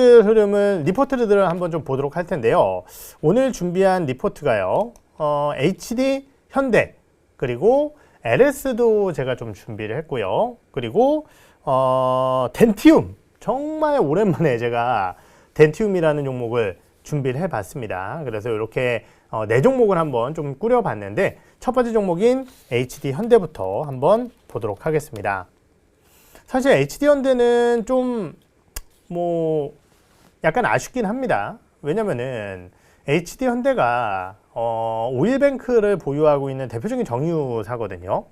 흐름을 리포트들을 한번 좀 보도록 할 텐데요. 오늘 준비한 리포트가요. HD 현대 그리고 LS도 제가 좀 준비를 했고요. 그리고 덴티움, 정말 오랜만에 제가 덴티움이라는 종목을 준비를 해봤습니다. 그래서 이렇게 네 종목을 한번 좀 꾸려봤는데 첫 번째 종목인 HD 현대부터 한번 보도록 하겠습니다. 사실 HD 현대는 좀 약간 아쉽긴 합니다. 왜냐면은 HD 현대가 오일뱅크를 보유하고 있는 대표적인 정유사거든요.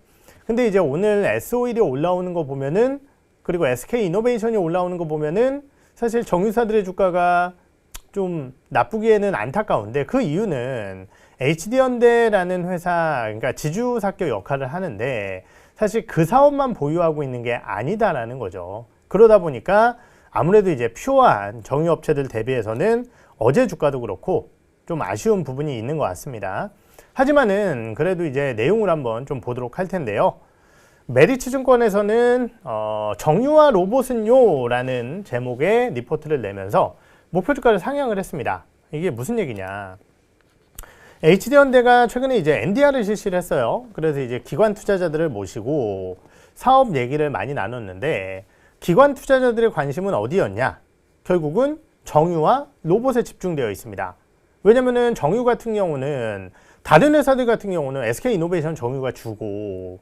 근데 이제 오늘 S-오일이 올라오는 거 보면은, 그리고 SK이노베이션이 올라오는 거 보면은 사실 정유사들의 주가가 좀 나쁘기에는 안타까운데, 그 이유는 HD현대라는 회사, 그러니까 지주사격 역할을 하는데 사실 그 사업만 보유하고 있는 게 아니다라는 거죠. 그러다 보니까 아무래도 이제 퓨어한 정유업체들 대비해서는 어제 주가도 그렇고 좀 아쉬운 부분이 있는 것 같습니다. 하지만은 그래도 이제 내용을 한번 좀 보도록 할 텐데요. 메리츠증권에서는 정유화 로봇은요 라는 제목의 리포트를 내면서 목표 주가를 상향을 했습니다. 이게 무슨 얘기냐? HD현대가 최근에 이제 NDR을 실시를 했어요. 그래서 이제 기관 투자자들을 모시고 사업 얘기를 많이 나눴는데, 기관 투자자들의 관심은 어디였냐? 결국은 정유와 로봇에 집중되어 있습니다. 왜냐면은 정유 같은 경우는 다른 회사들 같은 경우는 SK이노베이션 정유가 주고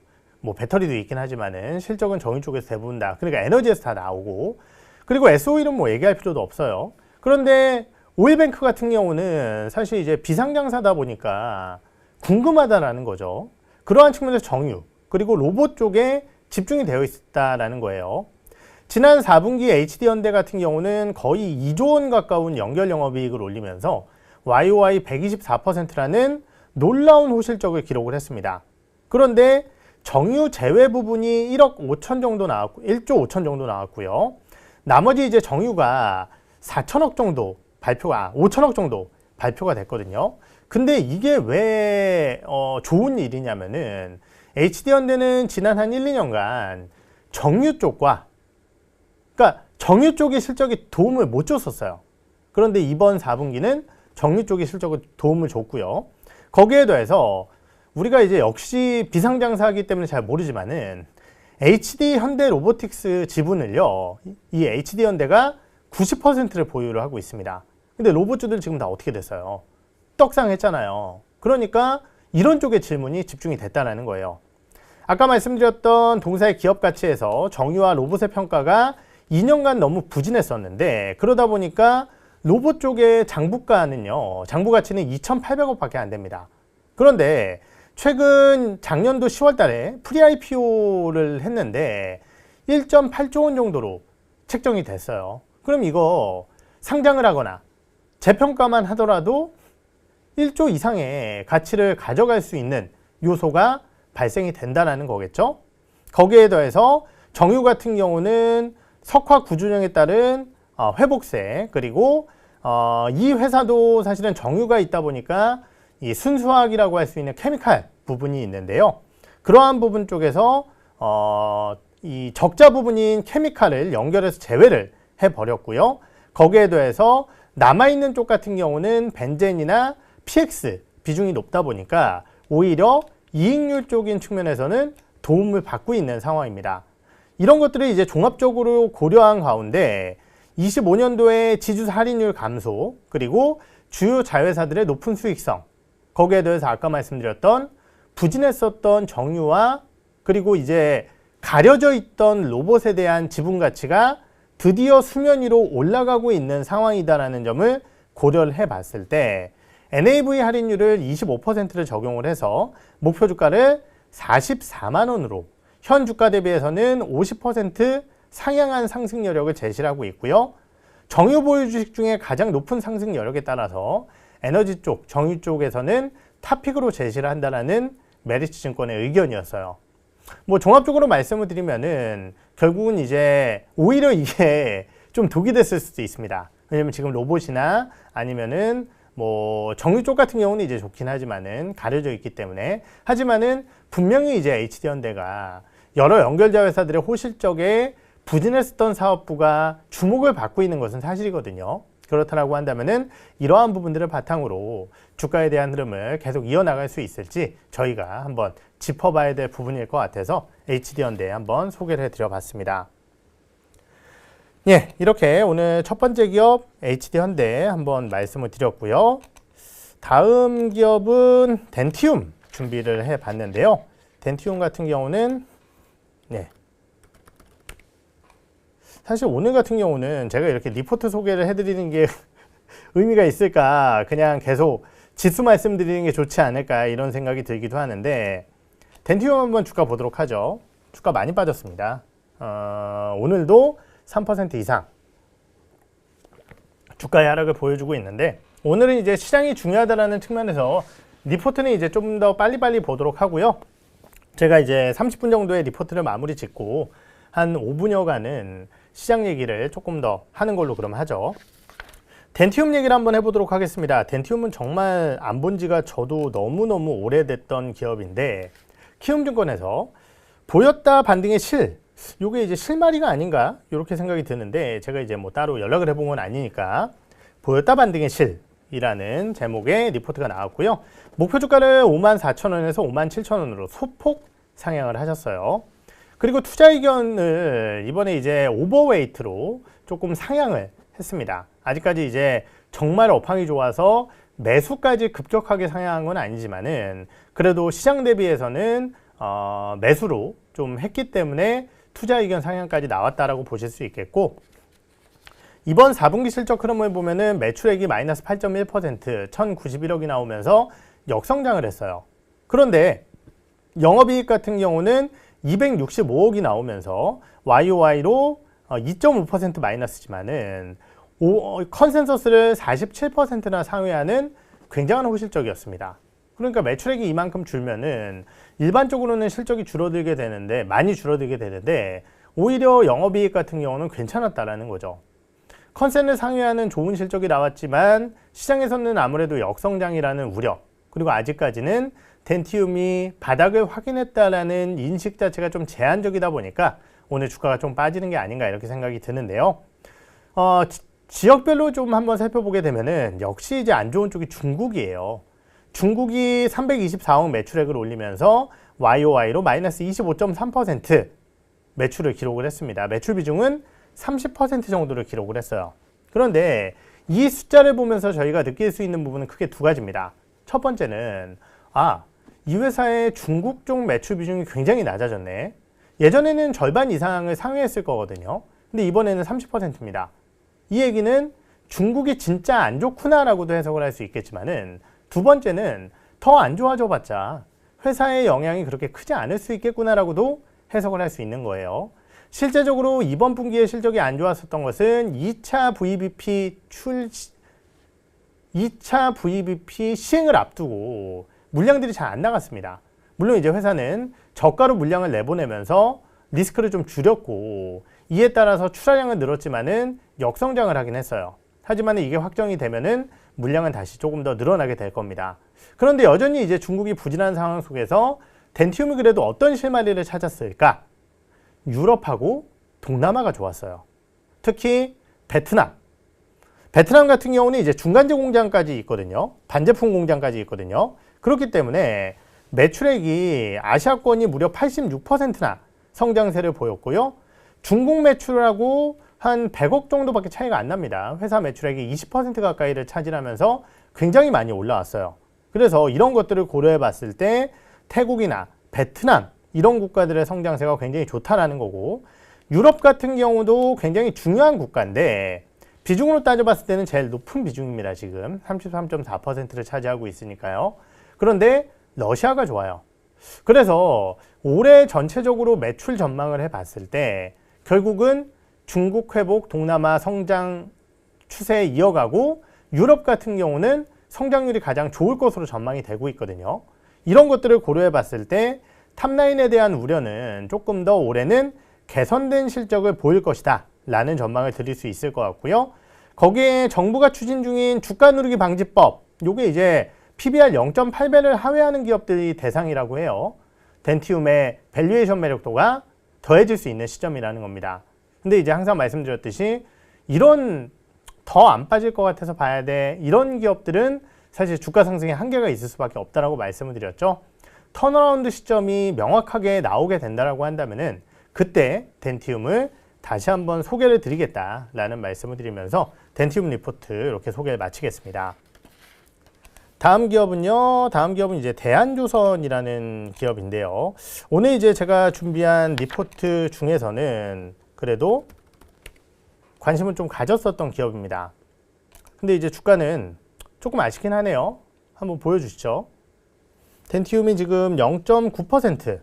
배터리도 있긴 하지만은 실적은 정유 쪽에서 대부분 다, 그러니까 에너지에서 다 나오고, 그리고 S-오일은 얘기할 필요도 없어요. 그런데 오일뱅크 같은 경우는 사실 이제 비상장사다 보니까 궁금하다라는 거죠. 그러한 측면에서 정유 그리고 로봇 쪽에 집중이 되어 있다라는 거예요. 지난 4분기 HD현대 같은 경우는 거의 2조 원 가까운 연결 영업이익을 올리면서 YOY 124%라는 놀라운 호실적을 기록을 했습니다. 그런데 정유 제외 부분이 1억 5천 정도 나왔고, 1조 5천 정도 나왔고요. 나머지 이제 정유가 4천억 정도 5천억 정도 발표가 됐거든요. 근데 이게 왜 좋은 일이냐면은 HD현대는 지난 한 1, 2년간 정유 쪽과, 그러니까 정유 쪽의 실적이 도움을 못 줬었어요. 그런데 이번 4분기는 정유 쪽의 실적을 도움을 줬고요. 거기에 더해서 우리가 이제 역시 비상장사하기 때문에 잘 모르지만은 HD현대 로보틱스 지분을요, 이 HD현대가 90%를 보유를 하고 있습니다. 근데 로봇주들 지금 다 어떻게 됐어요? 떡상했잖아요. 그러니까 이런 쪽의 질문이 집중이 됐다는 거예요. 아까 말씀드렸던 동사의 기업 가치에서 정유와 로봇의 평가가 2년간 너무 부진했었는데, 그러다 보니까 로봇 쪽의 장부가는요, 장부 가치는 2,800억 밖에 안 됩니다. 그런데 최근 작년도 10월 달에 프리-IPO를 했는데 1.8조 원 정도로 책정이 됐어요. 그럼 이거 상장을 하거나 재평가만 하더라도 1조 이상의 가치를 가져갈 수 있는 요소가 발생이 된다는 거겠죠. 거기에 더해서 정유 같은 경우는 석화 구준영에 따른 회복세, 그리고 이 회사도 사실은 정유가 있다 보니까 이 순수화학이라고 할 수 있는 케미칼 부분이 있는데요. 그러한 부분 쪽에서 이 적자 부분인 케미칼을 연결해서 제외를 해버렸고요. 거기에 더해서 남아있는 쪽 같은 경우는 벤젠이나 PX 비중이 높다 보니까 오히려 이익률 쪽인 측면에서는 도움을 받고 있는 상황입니다. 이런 것들을 이제 종합적으로 고려한 가운데 25년도에 지주사 할인율 감소, 그리고 주요 자회사들의 높은 수익성, 거기에 대해서 아까 말씀드렸던 부진했었던 정유와, 그리고 이제 가려져 있던 로봇에 대한 지분 가치가 드디어 수면 위로 올라가고 있는 상황이다라는 점을 고려를 해봤을 때 NAV 할인율을 25%를 적용을 해서 목표 주가를 44만 원으로 현 주가 대비해서는 50% 상향한 상승 여력을 제시를 하고 있고요. 정유 보유 주식 중에 가장 높은 상승 여력에 따라서 에너지 쪽, 정유 쪽에서는 탑픽으로 제시를 한다는 메리츠증권의 의견이었어요. 종합적으로 말씀을 드리면은 결국은 이제 오히려 이게 좀 독이 됐을 수도 있습니다. 왜냐면 지금 로봇이나 아니면은 정유 쪽 같은 경우는 이제 좋긴 하지만은 가려져 있기 때문에, 하지만은 분명히 이제 HD현대가 여러 연결자 회사들의 호실적에 부진했었던 사업부가 주목을 받고 있는 것은 사실이거든요. 그렇다고 한다면은 이러한 부분들을 바탕으로 주가에 대한 흐름을 계속 이어나갈 수 있을지 저희가 한번 짚어봐야 될 부분일 것 같아서 HD현대 한번 소개를 해드려 봤습니다. 예, 이렇게 오늘 첫 번째 기업 HD현대 한번 말씀을 드렸고요. 다음 기업은 덴티움 준비를 해 봤는데요. 덴티움 같은 경우는 사실 오늘 같은 경우는 제가 이렇게 리포트 소개를 해드리는 게 의미가 있을까, 그냥 계속 지수 말씀드리는 게 좋지 않을까 이런 생각이 들기도 하는데, 덴티움 한번 주가 보도록 하죠. 주가 많이 빠졌습니다. 오늘도 3% 이상 주가의 하락을 보여주고 있는데, 오늘은 이제 시장이 중요하다라는 측면에서 리포트는 이제 좀 더 빨리빨리 보도록 하고요. 제가 이제 30분 정도의 리포트를 마무리 짓고 한 5분여간은 시장 얘기를 조금 더 하는 걸로 그럼 하죠. 덴티움 얘기를 한번 해보도록 하겠습니다. 덴티움은 정말 안 본 지가 저도 너무너무 오래됐던 기업인데, 키움증권에서 보였다 반등의 실, 요게 이제 실마리가 아닌가 이렇게 생각이 드는데, 제가 이제 뭐 따로 연락을 해본 건 아니니까 보였다 반등의 실이라는 제목의 리포트가 나왔고요. 목표 주가를 54,000원에서 57,000원으로 소폭 상향을 하셨어요. 그리고 투자 의견을 이번에 이제 오버웨이트로 조금 상향을 했습니다. 아직까지 이제 정말 업황이 좋아서 매수까지 급격하게 상향한 건 아니지만은 그래도 시장 대비해서는 매수로 좀 했기 때문에 투자 의견 상향까지 나왔다라고 보실 수 있겠고, 이번 4분기 실적 흐름을 보면은 매출액이 마이너스 8.1%, 1,091억이 나오면서 역성장을 했어요. 그런데 영업이익 같은 경우는 265억이 나오면서 YOY로 2.5% 마이너스지만은 컨센서스를 47%나 상회하는 굉장한 호실적이었습니다. 그러니까 매출액이 이만큼 줄면은 일반적으로는 실적이 줄어들게 되는데, 많이 줄어들게 되는데, 오히려 영업이익 같은 경우는 괜찮았다라는 거죠. 컨센을 상회하는 좋은 실적이 나왔지만 시장에서는 아무래도 역성장이라는 우려, 그리고 아직까지는 덴티움이 바닥을 확인했다라는 인식 자체가 좀 제한적이다 보니까 오늘 주가가 좀 빠지는 게 아닌가 이렇게 생각이 드는데요. 지역별로 좀 한번 살펴보게 되면은 역시 이제 안 좋은 쪽이 중국이에요. 중국이 324억 매출액을 올리면서 YOY로 마이너스 25.3% 매출을 기록을 했습니다. 매출 비중은 30% 정도를 기록을 했어요. 그런데 이 숫자를 보면서 저희가 느낄 수 있는 부분은 크게 두 가지입니다. 첫 번째는 이 회사의 중국 쪽 매출 비중이 굉장히 낮아졌네. 예전에는 절반 이상을 상회했을 거거든요. 근데 이번에는 30%입니다. 이 얘기는 중국이 진짜 안 좋구나라고도 해석을 할 수 있겠지만은, 두 번째는 더 안 좋아져 봤자 회사의 영향이 그렇게 크지 않을 수 있겠구나라고도 해석을 할 수 있는 거예요. 실제적으로 이번 분기에 실적이 안 좋았었던 것은 2차 VBP 시행을 앞두고 물량들이 잘 안 나갔습니다. 물론 이제 회사는 저가로 물량을 내보내면서 리스크를 좀 줄였고, 이에 따라서 출하량은 늘었지만은 역성장을 하긴 했어요. 하지만 이게 확정이 되면은 물량은 다시 조금 더 늘어나게 될 겁니다. 그런데 여전히 이제 중국이 부진한 상황 속에서 덴티움이 그래도 어떤 실마리를 찾았을까? 유럽하고 동남아가 좋았어요. 특히 베트남 같은 경우는 이제 중간재 공장까지 있거든요. 반제품 공장까지 있거든요. 그렇기 때문에 매출액이 아시아권이 무려 86%나 성장세를 보였고요. 중국 매출하고 한 100억 정도밖에 차이가 안 납니다. 회사 매출액이 20% 가까이를 차지하면서 굉장히 많이 올라왔어요. 그래서 이런 것들을 고려해 봤을 때 태국이나 베트남 이런 국가들의 성장세가 굉장히 좋다라는 거고, 유럽 같은 경우도 굉장히 중요한 국가인데 비중으로 따져봤을 때는 제일 높은 비중입니다. 지금 33.4%를 차지하고 있으니까요. 그런데 러시아가 좋아요. 그래서 올해 전체적으로 매출 전망을 해봤을 때 결국은 중국 회복, 동남아 성장 추세에 이어가고, 유럽 같은 경우는 성장률이 가장 좋을 것으로 전망이 되고 있거든요. 이런 것들을 고려해 봤을 때 탑라인에 대한 우려는 조금 더 올해는 개선된 실적을 보일 것이다 라는 전망을 드릴 수 있을 것 같고요. 거기에 정부가 추진 중인 주가 누르기 방지법, 요게 이제 PBR 0.8배를 하회하는 기업들이 대상이라고 해요. 덴티움의 밸류에이션 매력도가 더해질 수 있는 시점이라는 겁니다. 근데 이제 항상 말씀드렸듯이 이런 더 안 빠질 것 같아서 봐야 돼. 이런 기업들은 사실 주가 상승에 한계가 있을 수밖에 없다라고 말씀을 드렸죠. 턴어라운드 시점이 명확하게 나오게 된다라고 한다면은 그때 덴티움을 다시 한번 소개를 드리겠다라는 말씀을 드리면서 덴티움 리포트 이렇게 소개를 마치겠습니다. 다음 기업은요. 다음 기업은 이제 대한조선이라는 기업인데요. 오늘 이제 제가 준비한 리포트 중에서는 그래도 관심을 좀 가졌었던 기업입니다. 근데 이제 주가는 조금 아쉽긴 하네요. 한번 보여주시죠. 덴티움이 지금 0.9%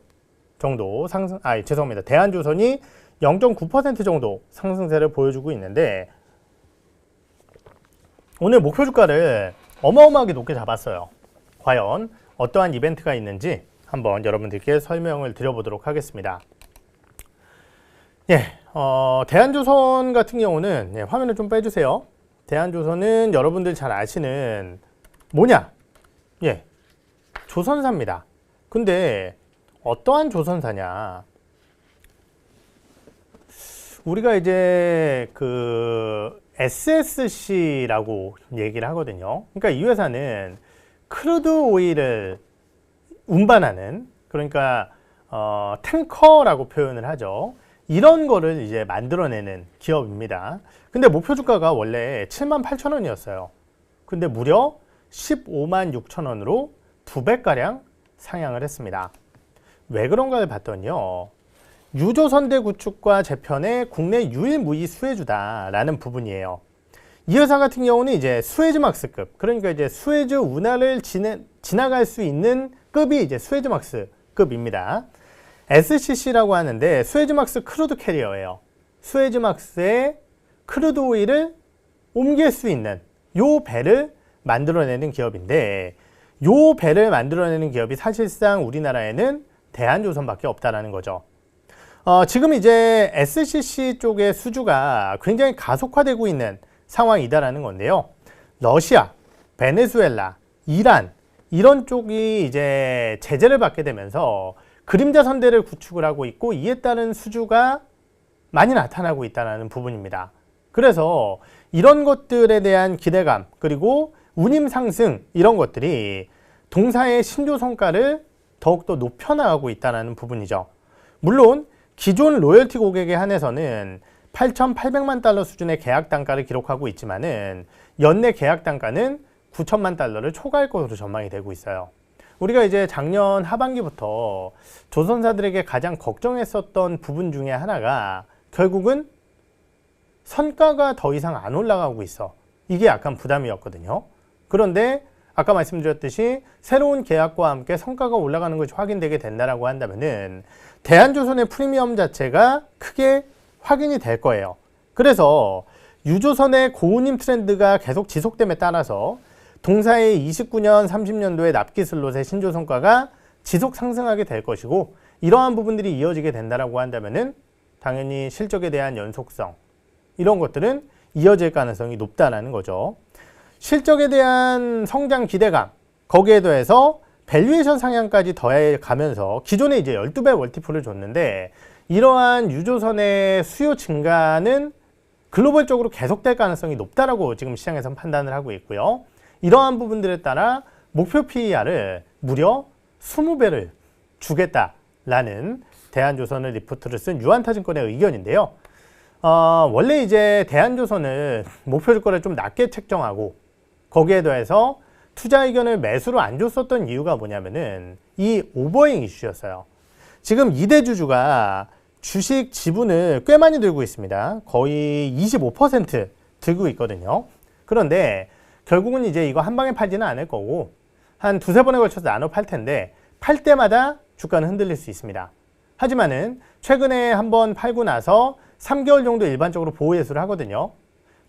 정도 상승, 죄송합니다. 대한조선이 0.9% 정도 상승세를 보여주고 있는데 오늘 목표 주가를 어마어마하게 높게 잡았어요. 과연 어떠한 이벤트가 있는지 한번 여러분들께 설명을 드려보도록 하겠습니다. 예, 대한조선 같은 경우는 화면을 좀 빼주세요. 대한조선은 여러분들 잘 아시는 뭐냐? 예, 조선사입니다. 근데 어떠한 조선사냐? 우리가 이제 그 SSC라고 얘기를 하거든요. 그러니까 이 회사는 크루드 오일을 운반하는, 그러니까 탱커라고 표현을 하죠. 이런 거를 이제 만들어내는 기업입니다. 근데 목표 주가가 원래 78,000원이었어요. 근데 무려 156,000원으로 2배가량 상향을 했습니다. 왜 그런가를 봤더니요. 유조선대 구축과 재편의 국내 유일무이 수혜주다라는 부분이에요. 이 회사 같은 경우는 이제 수에즈막스급, 그러니까 이제 수에즈 운하를 지나갈 수 있는 급이 이제 수에즈막스급입니다. SCC라고 하는데 수에즈막스 크루드 캐리어예요. 수에즈막스에 크루드 오일을 옮길 수 있는 요 배를 만들어내는 기업인데 요 배를 만들어내는 기업이 사실상 우리나라에는 대한조선밖에 없다라는 거죠. 지금 이제 SCC 쪽의 수주가 굉장히 가속화되고 있는 상황이다라는 건데요. 러시아, 베네수엘라, 이란 이런 쪽이 이제 제재를 받게 되면서 그림자 선대를 구축을 하고 있고 이에 따른 수주가 많이 나타나고 있다는 부분입니다. 그래서 이런 것들에 대한 기대감 그리고 운임 상승 이런 것들이 동사의 신조 성과를 더욱더 높여나가고 있다는 부분이죠. 물론 기존 로열티 고객에 한해서는 8,800만 달러 수준의 계약 단가를 기록하고 있지만은 연내 계약 단가는 9천만 달러를 초과할 것으로 전망이 되고 있어요. 우리가 이제 작년 하반기부터 조선사들에게 가장 걱정했었던 부분 중에 하나가 결국은 선가가 더 이상 안 올라가고 있어. 이게 약간 부담이었거든요. 그런데 아까 말씀드렸듯이 새로운 계약과 함께 성과가 올라가는 것이 확인되게 된다라고 한다면은 대한조선의 프리미엄 자체가 크게 확인이 될 거예요. 그래서 유조선의 고운임 트렌드가 계속 지속됨에 따라서 동사의 29년, 30년도의 납기 슬롯의 신조 성과가 지속 상승하게 될 것이고 이러한 부분들이 이어지게 된다라고 한다면은 당연히 실적에 대한 연속성 이런 것들은 이어질 가능성이 높다라는 거죠. 실적에 대한 성장 기대감 거기에 더해서 밸류에이션 상향까지 더해 가면서 기존에 이제 12배 멀티플을 줬는데 이러한 유조선의 수요 증가는 글로벌적으로 계속될 가능성이 높다라고 지금 시장에서 판단을 하고 있고요. 이러한 부분들에 따라 목표 PER을 무려 20배를 주겠다라는 대한조선의 리포트를 쓴 유한타증권의 의견인데요. 원래 이제 대한조선은 목표 주가를 좀 낮게 책정하고 거기에 더해서 투자 의견을 매수로 안 줬었던 이유가 뭐냐면은 이 오버행 이슈였어요. 지금 2대 주주가 주식 지분을 꽤 많이 들고 있습니다. 거의 25% 들고 있거든요. 그런데 결국은 이제 이거 한 방에 팔지는 않을 거고 한 두세 번에 걸쳐서 나눠 팔 텐데 팔 때마다 주가는 흔들릴 수 있습니다. 하지만은 최근에 한번 팔고 나서 3개월 정도 일반적으로 보호 예수를 하거든요.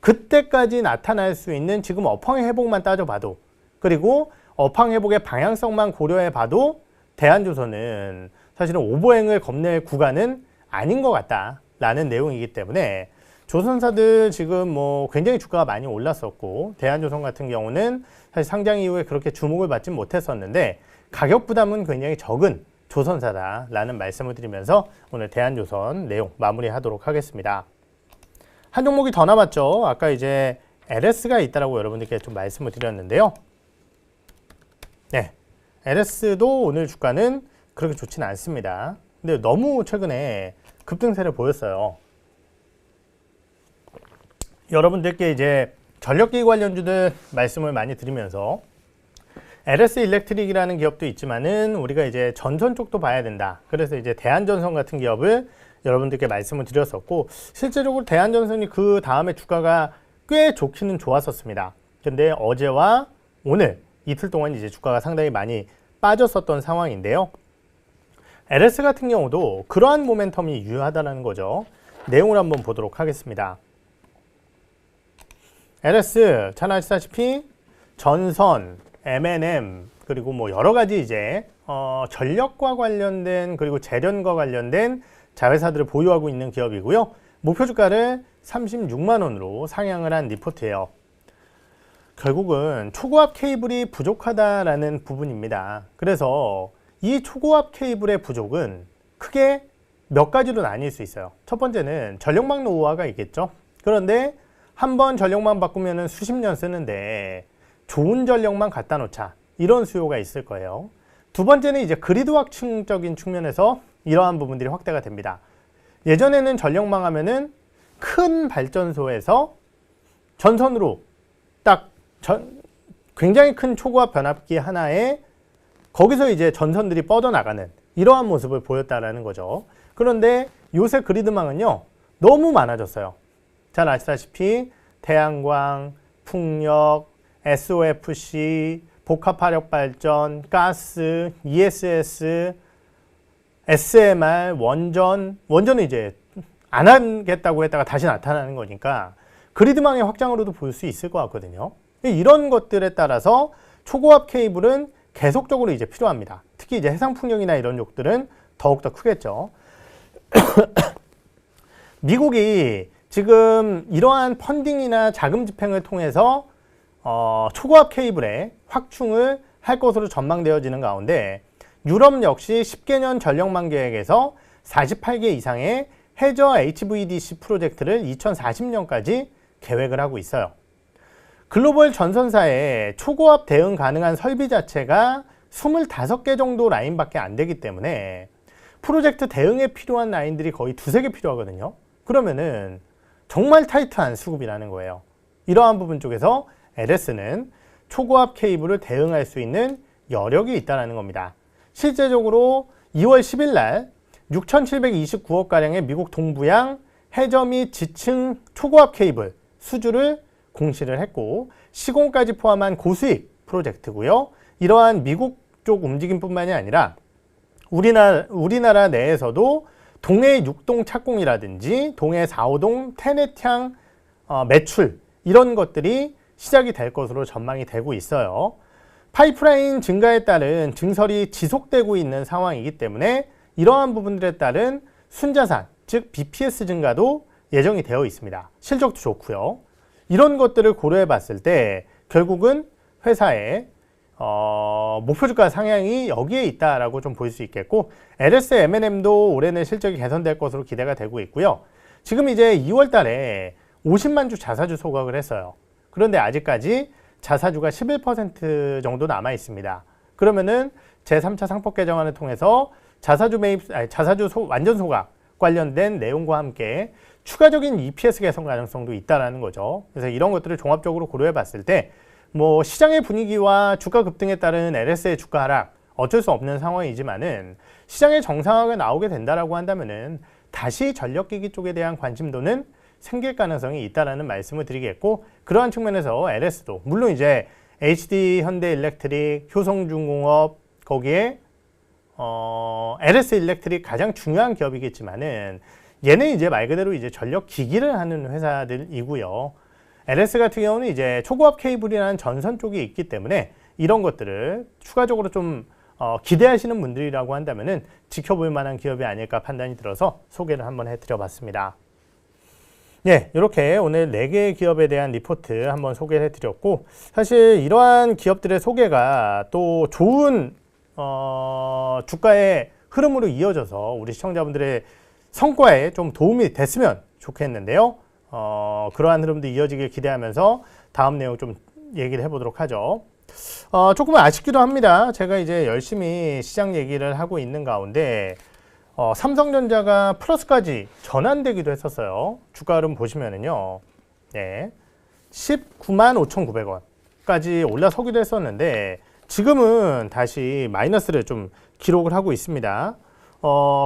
그때까지 나타날 수 있는 지금 업황의 회복만 따져봐도 그리고 업황 회복의 방향성만 고려해봐도 대한조선은 사실은 오버행을 겁낼 구간은 아닌 것 같다라는 내용이기 때문에 조선사들 지금 뭐 굉장히 주가가 많이 올랐었고 대한조선 같은 경우는 사실 상장 이후에 그렇게 주목을 받지 못했었는데 가격 부담은 굉장히 적은 조선사다라는 말씀을 드리면서 오늘 대한조선 내용 마무리하도록 하겠습니다. 한 종목이 더 남았죠. 아까 이제 LS가 있다라고 여러분들께 좀 말씀을 드렸는데요. 네, LS도 오늘 주가는 그렇게 좋지는 않습니다. 근데 너무 최근에 급등세를 보였어요. 여러분들께 이제 전력기기 관련주들 말씀을 많이 드리면서 LS 일렉트릭이라는 기업도 있지만은 우리가 이제 전선 쪽도 봐야 된다. 그래서 이제 대한전선 같은 기업을 여러분들께 말씀을 드렸었고, 실제적으로 대한전선이 그 다음에 주가가 꽤 좋기는 좋았었습니다. 근데 어제와 오늘 이틀 동안 이제 주가가 상당히 많이 빠졌었던 상황인데요. LS 같은 경우도 그러한 모멘텀이 유효하다는 거죠. 내용을 한번 보도록 하겠습니다. LS 잘 아시다시피 전선, M&M 그리고 뭐 여러 가지 이제 전력과 관련된 그리고 재련과 관련된 자회사들을 보유하고 있는 기업이고요. 목표 주가를 36만 원으로 상향을 한 리포트예요. 결국은 초고압 케이블이 부족하다라는 부분입니다. 그래서 이 초고압 케이블의 부족은 크게 몇 가지로 나뉠 수 있어요. 첫 번째는 전력망 노후화가 있겠죠. 그런데 한번 전력망 바꾸면 수십 년 쓰는데 좋은 전력만 갖다 놓자, 이런 수요가 있을 거예요. 두 번째는 이제 그리드 확충적인 측면에서 이러한 부분들이 확대가 됩니다. 예전에는 전력망 하면은 큰 발전소에서 전선으로 딱 굉장히 큰 초고압 변압기 하나에 거기서 이제 전선들이 뻗어나가는 이러한 모습을 보였다라는 거죠. 그런데 요새 그리드망은요, 너무 많아졌어요. 잘 아시다시피 태양광, 풍력, SOFC, 복합화력발전, 가스, ESS, SMR, 원전은 이제 안 하겠다고 했다가 다시 나타나는 거니까 그리드망의 확장으로도 볼 수 있을 것 같거든요. 이런 것들에 따라서 초고압 케이블은 계속적으로 이제 필요합니다. 특히 이제 해상풍력이나 이런 쪽들은 더욱더 크겠죠. 미국이 지금 이러한 펀딩이나 자금 집행을 통해서 초고압 케이블의 확충을 할 것으로 전망되어지는 가운데 유럽 역시 10개년 전력망 계획에서 48개 이상의 해저 HVDC 프로젝트를 2040년까지 계획을 하고 있어요. 글로벌 전선사의 초고압 대응 가능한 설비 자체가 25개 정도 라인밖에 안 되기 때문에 프로젝트 대응에 필요한 라인들이 거의 두세 개 필요하거든요. 그러면은 정말 타이트한 수급이라는 거예요. 이러한 부분 쪽에서 LS는 초고압 케이블을 대응할 수 있는 여력이 있다는 겁니다. 실제적으로 2월 10일 날 6,729억가량의 미국 동부양 해저 및 지층 초고압 케이블 수주를 공시를 했고, 시공까지 포함한 고수익 프로젝트고요. 이러한 미국 쪽 움직임뿐만이 아니라 우리나라 내에서도 동해 6동 착공이라든지 동해 4, 5동 테넷향 매출, 이런 것들이 시작이 될 것으로 전망이 되고 있어요. 파이프라인 증가에 따른 증설이 지속되고 있는 상황이기 때문에 이러한 부분들에 따른 순자산, 즉 BPS 증가도 예정이 되어 있습니다. 실적도 좋고요. 이런 것들을 고려해 봤을 때 결국은 회사의 목표 주가 상향이 여기에 있다라고 좀 볼 수 있겠고, LS M&M도 올해는 실적이 개선될 것으로 기대가 되고 있고요. 지금 이제 2월 달에 50만 주 자사주 소각을 했어요. 그런데 아직까지 자사주가 11% 정도 남아 있습니다. 그러면은 제3차 상법 개정안을 통해서 자사주 완전 소각 관련된 내용과 함께 추가적인 EPS 개선 가능성도 있다라는 거죠. 그래서 이런 것들을 종합적으로 고려해 봤을 때 뭐 시장의 분위기와 주가 급등에 따른 LS의 주가 하락 어쩔 수 없는 상황이지만은 시장의 정상화가 나오게 된다라고 한다면은 다시 전력기기 쪽에 대한 관심도는 생길 가능성이 있다라는 말씀을 드리겠고, 그러한 측면에서 LS도 물론 이제 HD 현대일렉트릭, 효성중공업 거기에 LS 일렉트릭 가장 중요한 기업이겠지만은 얘는 이제 말 그대로 이제 전력 기기를 하는 회사들이고요. LS 같은 경우는 이제 초고압 케이블이라는 전선 쪽이 있기 때문에 이런 것들을 추가적으로 좀 기대하시는 분들이라고 한다면은 지켜볼 만한 기업이 아닐까 판단이 들어서 소개를 한번 해드려 봤습니다. 예, 이렇게 오늘 4개의 기업에 대한 리포트 한번 소개를 해드렸고, 사실 이러한 기업들의 소개가 또 좋은 주가의 흐름으로 이어져서 우리 시청자분들의 성과에 좀 도움이 됐으면 좋겠는데요. 그러한 흐름도 이어지길 기대하면서 다음 내용 좀 얘기를 해보도록 하죠. 조금 아쉽기도 합니다. 제가 이제 열심히 시장 얘기를 하고 있는 가운데 삼성전자가 플러스까지 전환되기도 했었어요. 주가 흐름 보시면은요. 네, 19만 5,900원까지 올라서기도 했었는데 지금은 다시 마이너스를 좀 기록을 하고 있습니다.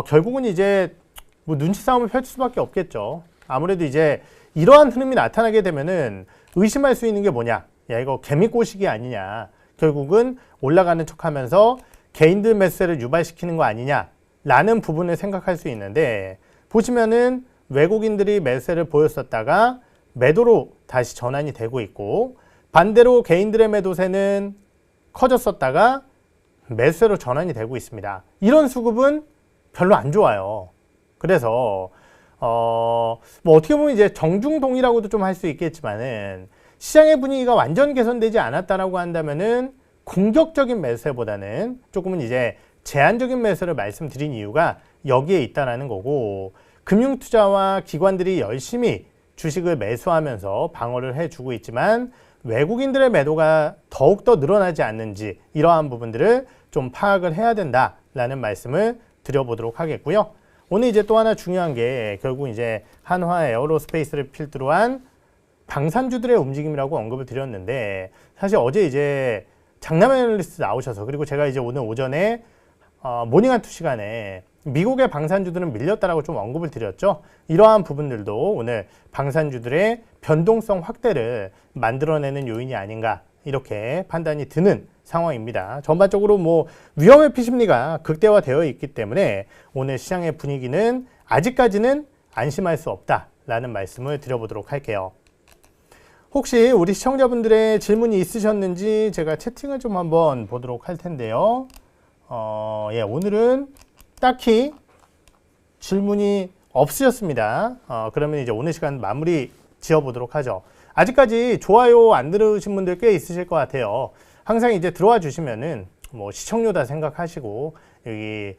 결국은 이제 뭐 눈치 싸움을 펼칠 수밖에 없겠죠. 아무래도 이제 이러한 흐름이 나타나게 되면은 의심할 수 있는 게 뭐냐? 야, 이거 개미꼬시기 아니냐? 결국은 올라가는 척하면서 개인들 매수세를 유발시키는 거 아니냐라는 부분을 생각할 수 있는데 보시면은 외국인들이 매수세를 보였었다가 매도로 다시 전환이 되고 있고 반대로 개인들의 매도세는 커졌었다가 매수세로 전환이 되고 있습니다. 이런 수급은 별로 안 좋아요. 그래서 뭐 어떻게 보면 이제 정중동이라고도 좀 할 수 있겠지만은 시장의 분위기가 완전 개선되지 않았다라고 한다면은 공격적인 매수세보다는 조금은 이제 제한적인 매수를 말씀드린 이유가 여기에 있다라는 거고 금융투자와 기관들이 열심히 주식을 매수하면서 방어를 해주고 있지만 외국인들의 매도가 더욱더 늘어나지 않는지 이러한 부분들을 좀 파악을 해야 된다라는 말씀을 드려보도록 하겠고요. 오늘 이제 또 하나 중요한 게 결국 이제 한화 에어로스페이스를 필두로 한 방산주들의 움직임이라고 언급을 드렸는데 사실 어제 이제 장남 애널리스트 나오셔서 그리고 제가 이제 오늘 오전에 모닝한투 시간에 미국의 방산주들은 밀렸다라고 좀 언급을 드렸죠. 이러한 부분들도 오늘 방산주들의 변동성 확대를 만들어내는 요인이 아닌가 이렇게 판단이 드는 상황입니다. 전반적으로 뭐 위험의 피심리가 극대화되어 있기 때문에 오늘 시장의 분위기는 아직까지는 안심할 수 없다라는 말씀을 드려보도록 할게요. 혹시 우리 시청자분들의 질문이 있으셨는지 제가 채팅을 좀 한번 보도록 할 텐데요. 예, 오늘은 딱히 질문이 없으셨습니다. 그러면 이제 오늘 시간 마무리 지어보도록 하죠. 아직까지 좋아요 안 누르신 분들 꽤 있으실 것 같아요. 항상 이제 들어와 주시면은 뭐 시청료다 생각하시고 여기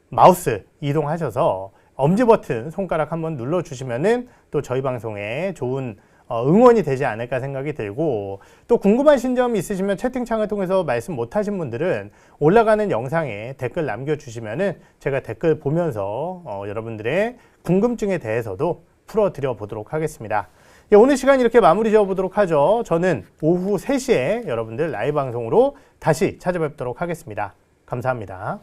마우스 이동하셔서 엄지 버튼 손가락 한번 눌러 주시면은 또 저희 방송에 좋은 응원이 되지 않을까 생각이 들고 또 궁금하신 점 있으시면 채팅창을 통해서 말씀 못하신 분들은 올라가는 영상에 댓글 남겨주시면은 제가 댓글 보면서 여러분들의 궁금증에 대해서도 풀어드려 보도록 하겠습니다. 예, 오늘 시간 이렇게 마무리 지어 보도록 하죠. 저는 오후 3시에 여러분들 라이브 방송으로 다시 찾아뵙도록 하겠습니다. 감사합니다.